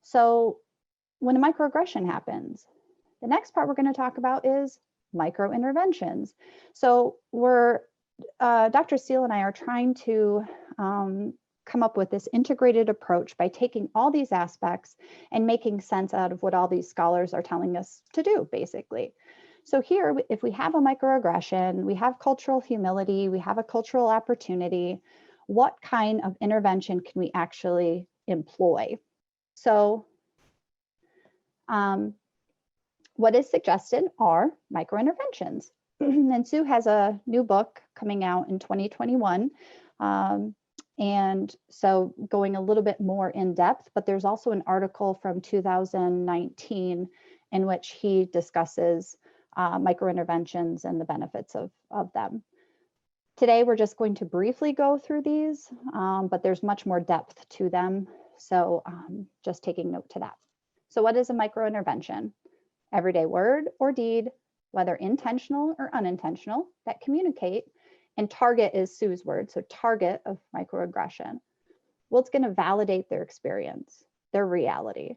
So when a microaggression happens, the next part we're going to talk about is micro interventions. So Dr. Steele and I are trying to come up with this integrated approach by taking all these aspects and making sense out of what all these scholars are telling us to do, basically. So here, if we have a microaggression, we have cultural humility, we have a cultural opportunity, what kind of intervention can we actually employ? So what is suggested are microinterventions. And Sue has a new book coming out in 2021. And so going a little bit more in depth, but there's also an article from 2019 in which he discusses microinterventions and the benefits of them. Today, we're just going to briefly go through these, but there's much more depth to them. So just taking note to that. So what is a microintervention? Everyday word or deed, whether intentional or unintentional, that communicate, and target is Sue's word, so target of microaggression. Well, it's going to validate their experience, their reality,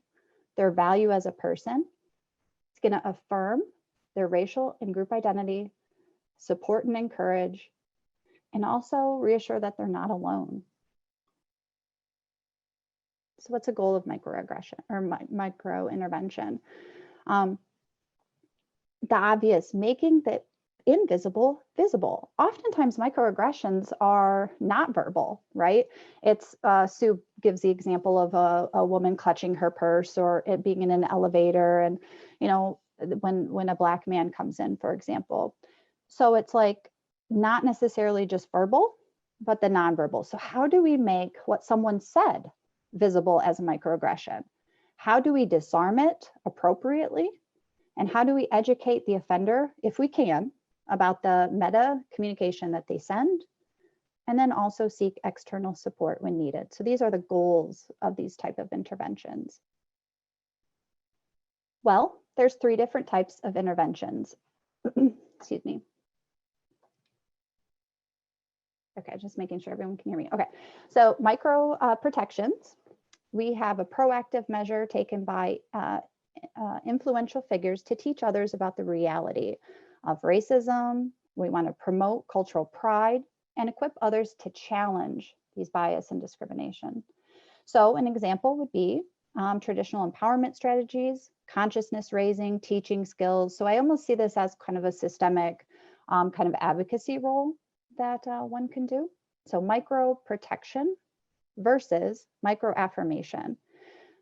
their value as a person. It's going to affirm their racial and group identity, support and encourage, and also reassure that they're not alone. So what's a goal of microaggression or micro intervention? The obvious, making the invisible visible. Oftentimes microaggressions are not verbal, right? It's Sue gives the example of a woman clutching her purse, or it being in an elevator, and when a Black man comes in, for example. So it's like not necessarily just verbal, but the nonverbal. So how do we make what someone said visible as a microaggression? How do we disarm it appropriately? And how do we educate the offender, if we can, about the meta communication that they send, and then also seek external support when needed? So these are the goals of these type of interventions. Well, there's 3 different types of interventions. Excuse me. Okay, just making sure everyone can hear me. Okay, so micro protections. We have a proactive measure taken by influential figures to teach others about the reality of racism. We want to promote cultural pride and equip others to challenge these bias and discrimination. So an example would be traditional empowerment strategies, consciousness raising, teaching skills. So I almost see this as kind of a systemic kind of advocacy role that one can do. So micro protection versus micro affirmation.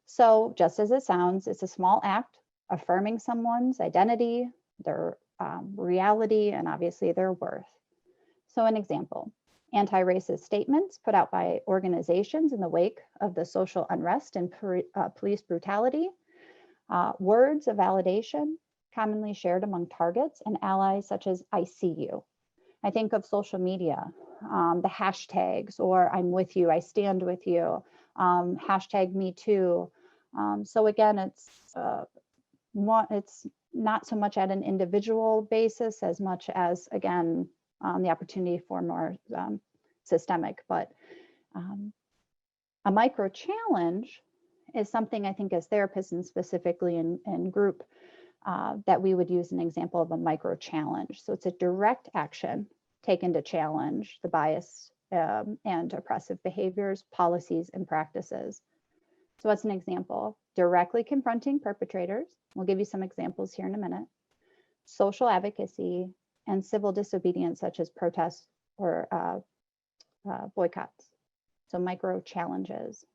So just as it sounds, it's a small act affirming someone's identity, their reality, and obviously their worth. So an example, anti-racist statements put out by organizations in the wake of the social unrest and police brutality, words of validation commonly shared among targets and allies such as I see you. I think of social media, the hashtags, or I'm with you, I stand with you, hashtag me too. So again, it's not so much at an individual basis as much as, again, the opportunity for more systemic. But a micro challenge is something I think as therapists, and specifically in group, that we would use an example of a micro challenge. So it's a direct action taken to challenge the bias and oppressive behaviors, policies, and practices. So what's an example? Directly confronting perpetrators. We'll give you some examples here in a minute. Social advocacy and civil disobedience, such as protests or boycotts. So micro challenges.